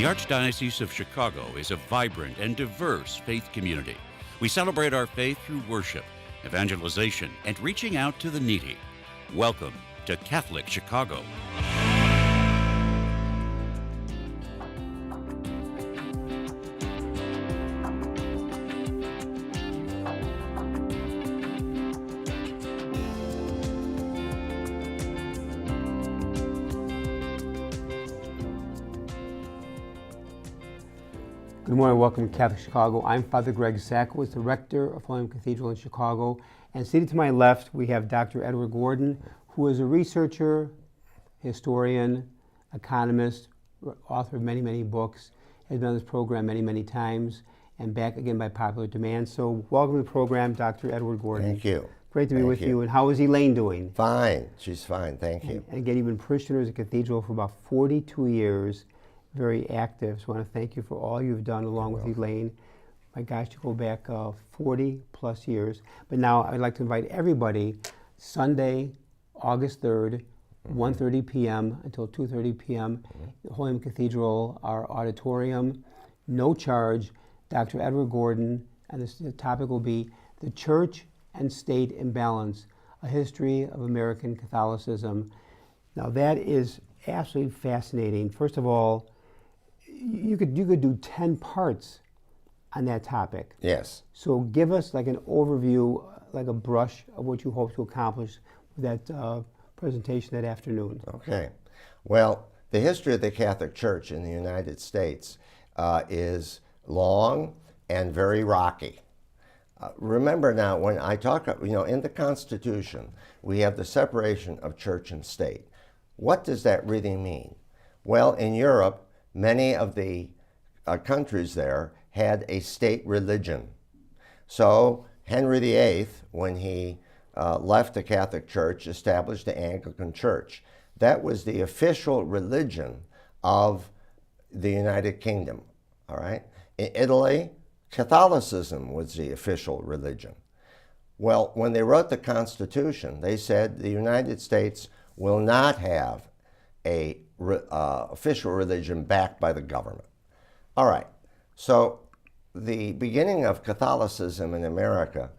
The Archdiocese of Chicago is a vibrant and diverse faith community. We celebrate our faith through worship, evangelization, and reaching out to the needy. Welcome to Catholic Chicago. Good morning, welcome to Catholic Chicago. I'm Father Greg Sakowicz, the rector of Holy Name Cathedral in Chicago. And seated to my left, we have Dr. Edward Gordon, who is a researcher, historian, economist, author of many, many books, has been on this program many, many times, and back again by popular demand. So welcome to the program, Dr. Edward Gordon. Thank you. Great to be with you. And how is Elaine doing? Fine. She's fine. Thank you. And again, you've been parishioner at the cathedral for about 42 years. Very active. So I want to thank you for all you've done along with Elaine. My gosh, you go back 40 plus years. But now I'd like to invite everybody, Sunday, August 3rd, 1:30 p.m. until 2:30 p.m. Holy Name Cathedral, our auditorium, no charge. Dr. Edward Gordon, and the topic will be The Church and State Imbalance, a History of American Catholicism. Now that is absolutely fascinating. First of all, you could do 10 parts on that topic. Yes. So give us like an overview, like a brush of what you hope to accomplish with that presentation that afternoon. Okay. Well, the history of the Catholic Church in the United States is long and very rocky. Remember now, when I talk, in the Constitution, we have the separation of church and state. What does that really mean? Well, in Europe, many of the countries there had a state religion. So Henry VIII, when he left the Catholic Church, established the Anglican Church. That was the official religion of the United Kingdom, all right? In Italy, Catholicism was the official religion. Well, when they wrote the Constitution, they said the United States will not have a official religion backed by the government. All right, so the beginning of Catholicism in America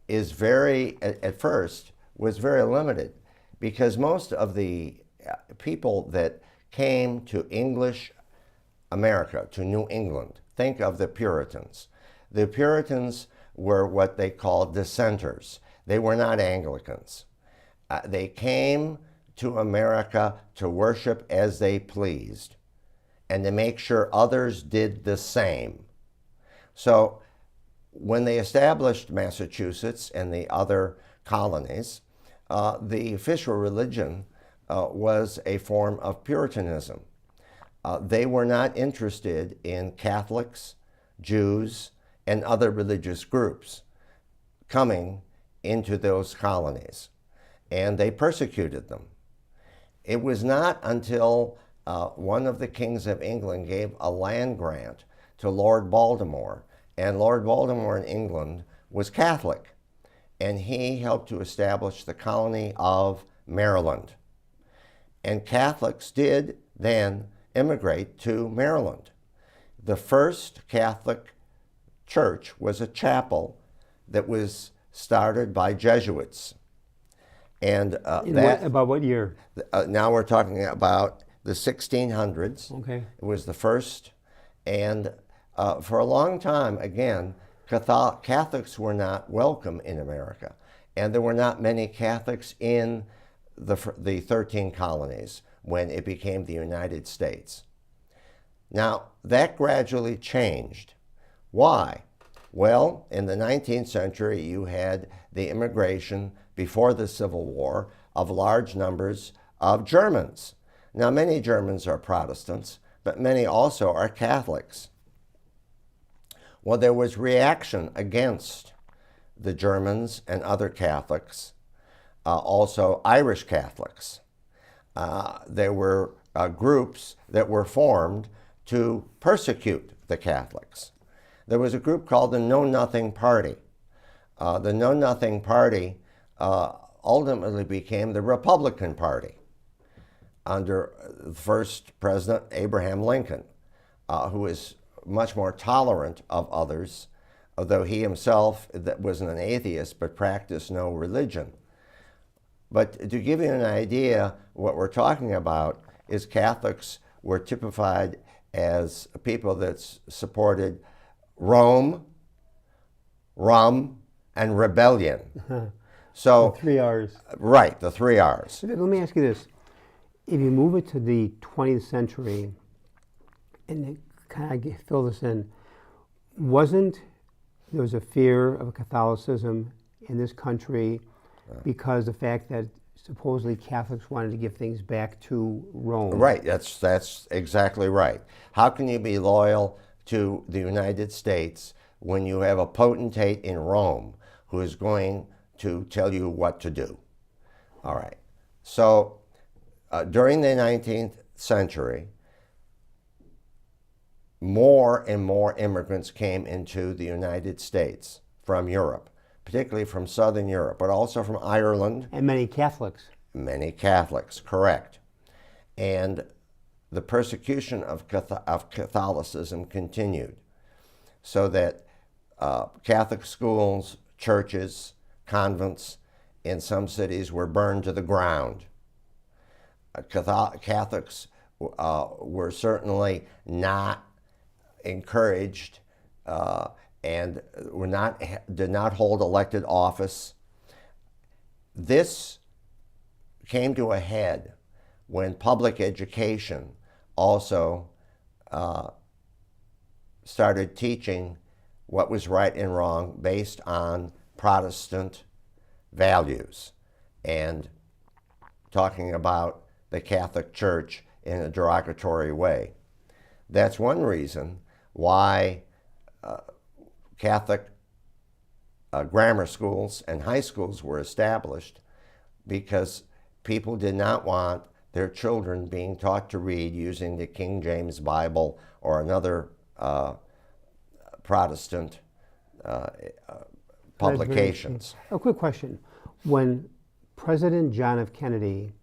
is at first, was very limited because most of the people that came to English America, to New England, think of the Puritans. The Puritans were what they called dissenters. They were not Anglicans. They came to America to worship as they pleased and to make sure others did the same. So when they established Massachusetts and the other colonies, the official religion was a form of Puritanism. They were not interested in Catholics, Jews, and other religious groups coming into those colonies, and they persecuted them. It was not until one of the kings of England gave a land grant to Lord Baltimore, and Lord Baltimore in England was Catholic, and he helped to establish the colony of Maryland. And Catholics did then immigrate to Maryland. The first Catholic church was a chapel that was started by Jesuits. And about what year? Now we're talking about the 1600s. Okay. It was the first, and for a long time, again, Catholics were not welcome in America, and there were not many Catholics in the 13 colonies when it became the United States. Now, that gradually changed. Why? Well, in the 19th century, you had the immigration before the Civil War of large numbers of Germans. Now, many Germans are Protestants, but many also are Catholics. Well, there was reaction against the Germans and other Catholics, also Irish Catholics. There were groups that were formed to persecute the Catholics. There was a group called the Know Nothing Party. The Know Nothing Party ultimately became the Republican Party. under the first President Abraham Lincoln, who was much more tolerant of others, although he himself wasn't an atheist but practiced no religion. But to give you an idea, what we're talking about is Catholics were typified as people that supported Rome, rum, and rebellion. So The 3 R's. right, the 3 R's. Let me ask you this. If you move it to the 20th century, and kind of fill this in, there was a fear of Catholicism in this country because the fact that supposedly Catholics wanted to give things back to Rome? Right, that's exactly right. How can you be loyal to the United States when you have a potentate in Rome who is going to tell you what to do? All right. So during the 19th century, more and more immigrants came into the United States from Europe, particularly from Southern Europe, but also from Ireland. And many Catholics. Many Catholics, correct. And the persecution of Catholicism continued, so that Catholic schools, churches, convents in some cities were burned to the ground. Catholics were certainly not encouraged and did not hold elected office. This came to a head when public education also started teaching what was right and wrong based on Protestant values and talking about the Catholic Church in a derogatory way. That's one reason why Catholic grammar schools and high schools were established, because people did not want their children being taught to read using the King James Bible or another Protestant publications. A quick question. When President John F. Kennedy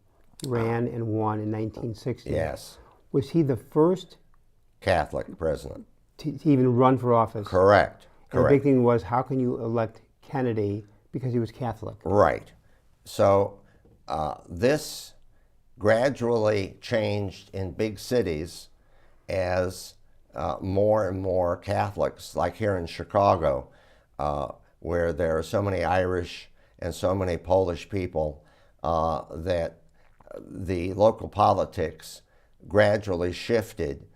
ran and won in 1960, yes, was he the first Catholic president to even run for office? Correct. And the big thing was, how can you elect Kennedy because he was Catholic? Right. So this gradually changed in big cities as more and more Catholics, like here in Chicago, where there are so many Irish and so many Polish people, that the local politics gradually shifted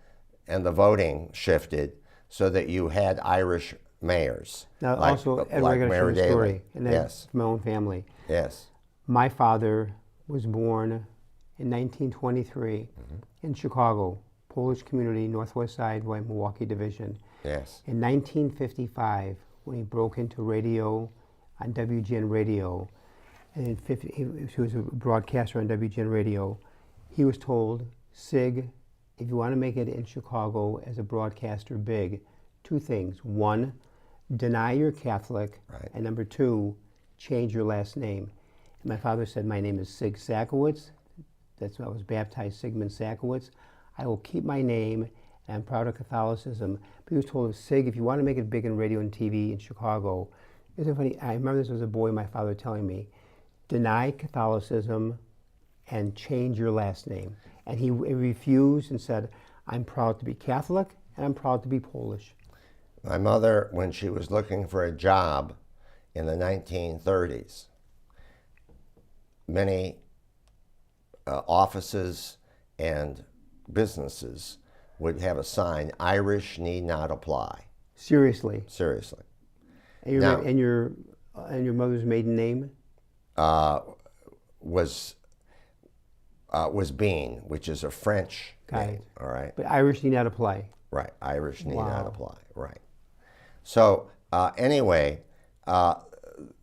and the voting shifted so that you had Irish mayors. Now, like, also, Edward, like I got to Mayor share a Daley. story, and that's Yes. from my own family. Yes. My father was born in 1923 in Chicago, Polish community, northwest side, by Milwaukee Division. Yes. In 1955, when he broke into radio on WGN Radio, and in he was a broadcaster on WGN Radio, he was told, Sig, if you want to make it in Chicago as a broadcaster big, two things. One, deny you're Catholic, Right. and number two, change your last name. And my father said, my name is Sig Sakowicz. That's when I was baptized, Sigmund Sakowicz. I will keep my name, and I'm proud of Catholicism. But he was told, Sig, if you want to make it big in radio and TV in Chicago, isn't it funny? I remember this as a boy, my father telling me, deny Catholicism and change your last name. And he refused and said, I'm proud to be Catholic and I'm proud to be Polish. My mother, when she was looking for a job in the 1930s, many offices and businesses would have a sign, Irish need not apply. Seriously. Seriously. And your mother's maiden name? Was Bean, which is a French name. All right. But Irish need not apply. Right. Irish need Wow. not apply. Right. So anyway,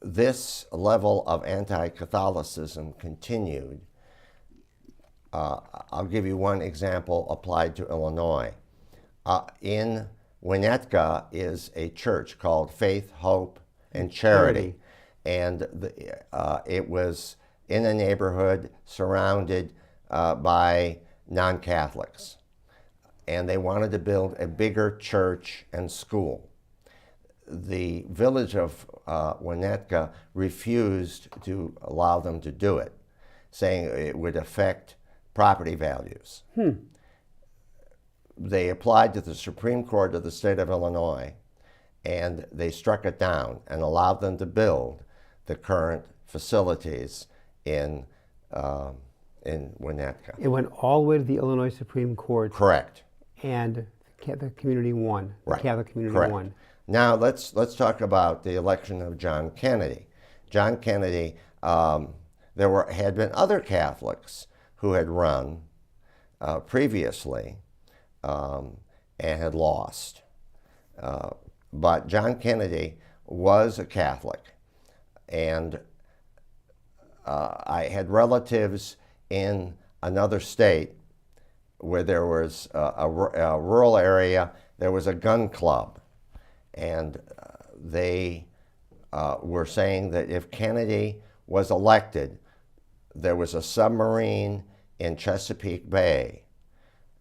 this level of anti-Catholicism continued. I'll give you one example applied to Illinois. In Winnetka is a church called Faith, Hope, and Charity. And it was in a neighborhood surrounded by non-Catholics, and they wanted to build a bigger church and school. The village of Winnetka refused to allow them to do it, saying it would affect property values. They applied to the Supreme Court of the state of Illinois, and they struck it down and allowed them to build the current facilities in Winnetka. It went all the way to the Illinois Supreme Court. Correct. And the community won. The Right. Catholic community Correct. won. Now let's talk about the election of John Kennedy. John Kennedy, there had been other Catholics who had run previously and had lost. But John Kennedy was a Catholic, and I had relatives in another state where there was a rural area. There was a gun club, and they were saying that if Kennedy was elected, there was a submarine in Chesapeake Bay,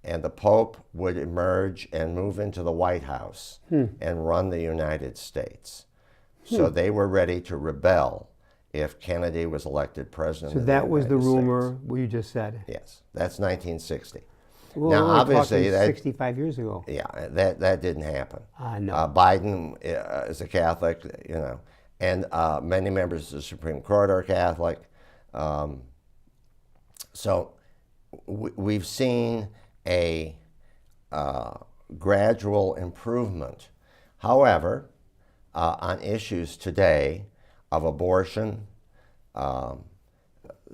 and the Pope would emerge and move into the White House and run the United States. So they were ready to rebel if Kennedy was elected president So of the that was the United rumor States. what you just said. Yes, that's 1960. Well, Now, we're obviously, talking that 65 years ago. Yeah, that didn't happen. No. Biden is a Catholic, and many members of the Supreme Court are Catholic. So we've seen a gradual improvement. However, on issues today of abortion,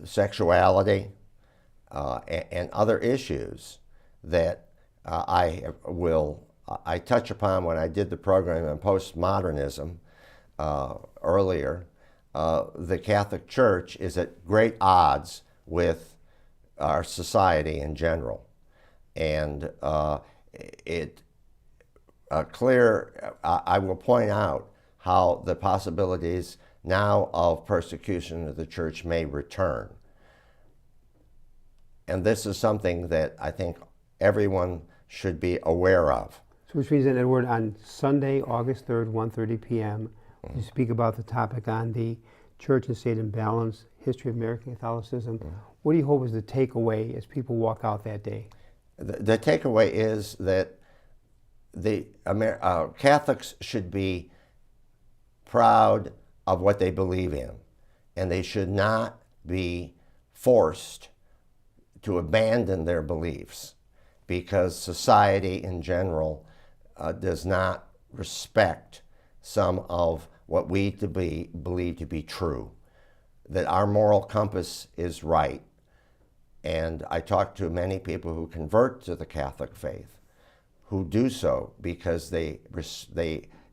sexuality, and other issues that I touch upon when I did the program on postmodernism earlier, the Catholic Church is at great odds with our society in general. And I will point out how the possibilities now of persecution of the church may return. And this is something that I think everyone should be aware of. So which means that, Edward, on Sunday, August 3rd, 1:30 p.m., you speak about the topic on the Church and State Imbalance, History of American Catholicism. What do you hope is the takeaway as people walk out that day? The takeaway is that the Catholics should be proud of what they believe in, and they should not be forced to abandon their beliefs, because society in general does not respect some of what we believe to be true, that our moral compass is right. And I talk to many people who convert to the Catholic faith, who do so because they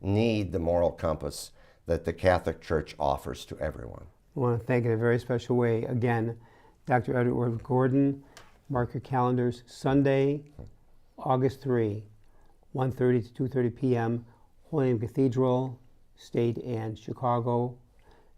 need the moral compass that the Catholic Church offers to everyone. I want to thank in a very special way, again, Dr. Edward Gordon. Mark your calendars, Sunday, August 3, 1:30 to 2:30 p.m., Holy Name Cathedral, State and Chicago.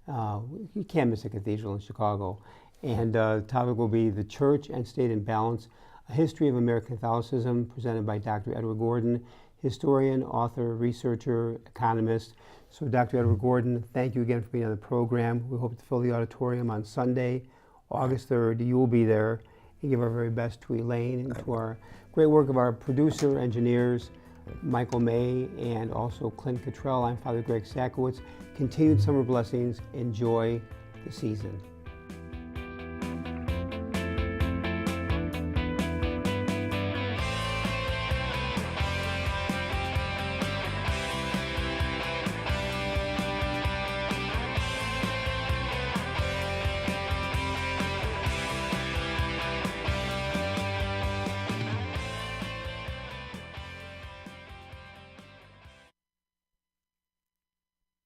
You can't miss a cathedral in Chicago. And the topic will be the Church and State in Balance, a History of American Catholicism, presented by Dr. Edward Gordon, historian, author, researcher, economist. So Dr. Edward Gordon, thank you again for being on the program. We hope to fill the auditorium on Sunday, August 3rd. You will be there. And give our very best to Elaine and to our great work of our producer, engineers, Michael May, and also Clint Cottrell. I'm Father Greg Sakowicz. Continued summer blessings. Enjoy the season.